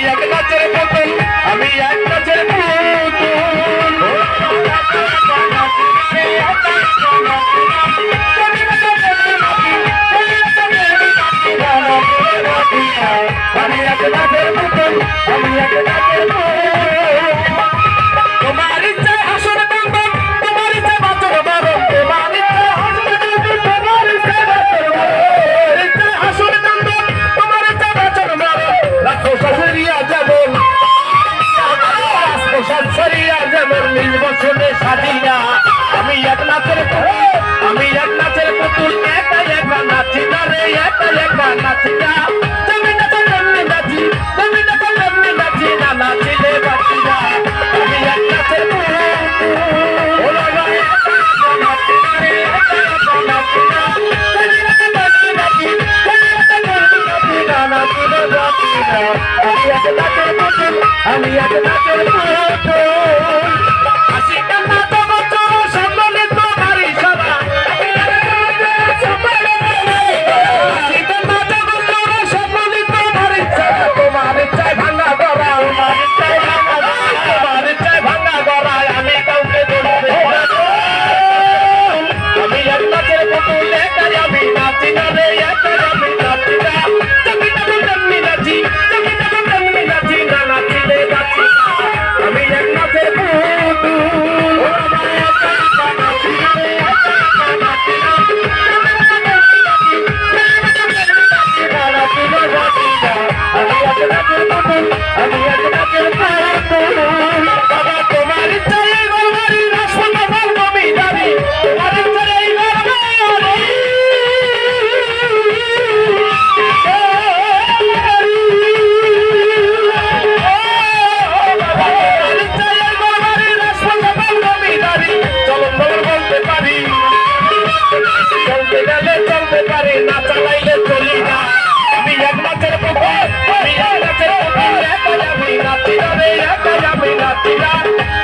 এক নাচের পুতুল আমি এক নাচের পুতুল আমি এক নাচের পুতুল আমি এক নাচের পুতুল তোমার ইচ্ছে হাসুর কান্দন তোমার ইচ্ছে বাঁচর বারণ তোমার ইচ্ছে হাসুর কান্দন তোমার ইচ্ছে বাঁচর বারণ ইচ্ছে হাসুর কান্দন তোমার ইচ্ছে বাঁচর বারণ রাখো শাশুড়িয়া যেমন শাশুড়িয়া যেমন নিজ বছরে সাজিয়া আমি এক নাচের পুতুল আমি এক নাচের পুতুল একা একা নাচি না রে একা একা নাচি না তুমি নাচো তেমনি নাচি তুমি নাচো তেমনি নাচি না নাচিলে বাঁচি না আমি এক নাচের পুতুল আমি এক নাচের পুতুল হাসি কান্না তো বছর সম্মিলিত নারী সভা হাসি কান্না তো বছর সম্মিলিত নারী সভা তোমার ইচ্ছায় ভাঙা গড়া আমার ইচ্ছায় ভাঙা তোমার ইচ্ছায় ভাঙা গড়া আমি কাউকে ধরতে আমি এক নাচের পুতুল একাই আমি নাচি না রে একাই আমি নাচি না তুমি না তেমনি নাচি তুমি না তেমনি নাচি না নাচিলে নাচি আমি এক নাচের পুতুল নাচি না রে একা নাচি না আমি এক নাচের পুতুল আমি এক নাচের পুতুল বাবা তোমার ইচ্ছায় গরবারি রাসপাতাল জমিদারি তোমার ইচ্ছায় গরবারি বলতে পারি চলতে গেলে চলতে পারি না চালাইলে চলি না আমি এক নাচের পুতুল আমি এক নাচের পুতুল একাই আমি নাচি না রে একাই আমি নাচি না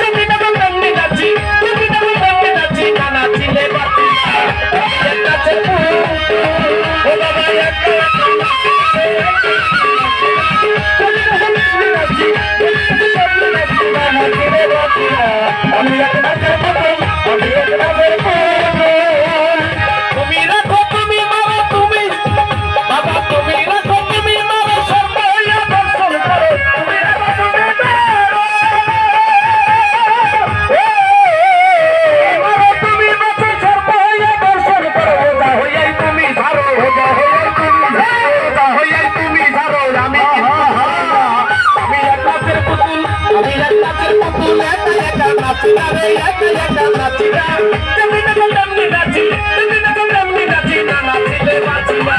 তুমি না তেমনি নাচি তুমি না তেমনি নাচি না নাচিলে বাঁচি না আমি এক নাচের পুতুল ও বাবা এক আমি এক নাচের পুতুল আমি এক নাচের পুতুল তুমি রাখো তুমি মারো তুমি বাবা তুমি রাখো তুমি মারো সর্বয়া দর্শন করো তুমি রাখো তুমি মারো তুমি মারো সর্বয়া দর্শন করো ওজা হইয়াই তুমি ধারো ওজা হইয়াই তুমি ধারো ওজা হইয়াই তুমি ধারো আমি এক নাচের পুতুল আমি এক নাচের পুতুল একা একা নাচি না রে একা একা নাচি না তুমি না তেমনি নাচি তুমি না তেমনি নাচি না নাচিলে বাঁচি না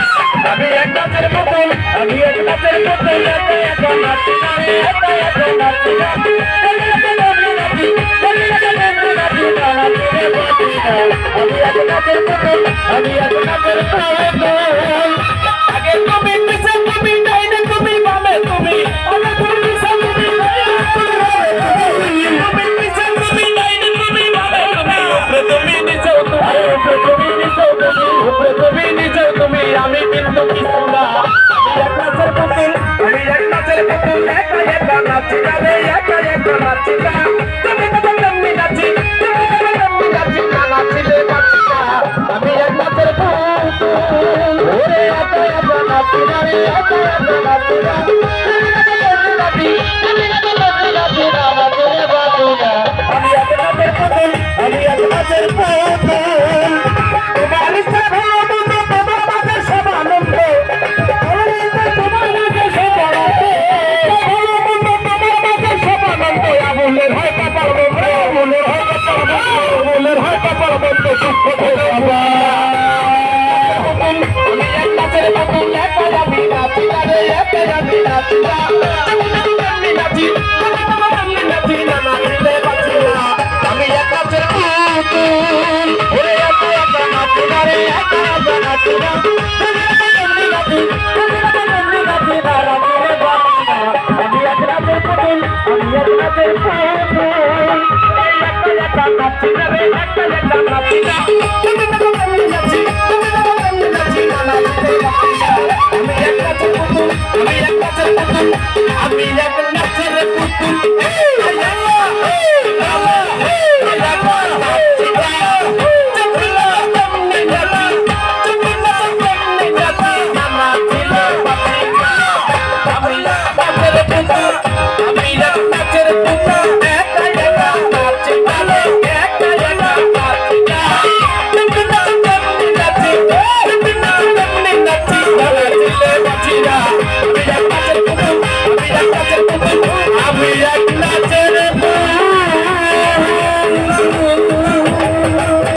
আমি এক নাচের পুতুল আমি এক নাচের পুতুল একা একা নাচি না রে একা একা নাচি না তুমি না তেমনি নাচি তুমি না তেমনি নাচি না নাচিলে বাঁচি না আমি এক নাচের পুতুল আমি এক নাচের পুতুল আগে তুমি পিছে তুমি ডাইনে তুমি বামে তুমি আগে তুমি পিছে তুমি ডাইনে তুমি পিছে তুমি ডাইনে তুমি বামে তুমি উপরে তুমি নিচেও তুমি উপরে তুমি নিচেও তুমি উপরে তুমি নিচেও তুমি আমি কিন্তু কিছু না আমি এক নাচের পুতুল আমি এক নাচের পুতুল একা একা নাচি না রে একা একা নাচি না তুমি না তেমনি নাচি তুমি না তেমনি নাচি না নাচিলে বাঁচি না আমি এক নাচের পুতুল ওরে একা একা নাচি না রে একা একা নাচি না তুমি না তেমনি নাচি তুমি না তেমনি নাচি না নাচিলে বাঁচি না আমি এক নাচের পুতুল আমি এক নাচের পুতুল তোমার ইচ্ছা ভালো মন্দ তোমার মাঝে সব আনন্দ তোমার ইচ্ছা তোমার মাঝে সব আনন্দ ভালো মন্দ তোমার মাঝে সব আনন্দ আমলের হয় কপাল বন্ধ আমলের হয় কপাল বন্ধ আমলের হয় কপাল বন্ধ দুঃখ ভোগে আমি এক নাচের পুতুল একা আমি নাচি না রে একা আমি নাচি না তুমি না তেমনি নাচি তুমি না তেমনি নাচি না নাচিলে বাঁচি না আমি এক নাচের পুতুল ওরে একা একা নাচি না রে একা একা নাচি না তুমি না তেমনি নাচি তুমি না তেমনি নাচি না নাচিলে বাঁচি না আমি এক নাচের পুতুল আমি এক নাচের পুতুল একা একা নাচি না রে একা একা নাচি না তুমি না তেমনি নাচি তুমি না তেমনি নাচি না নাচিলে বাঁচি না আমি এক নাচের পুতুল আমি এক নাচের পুতুল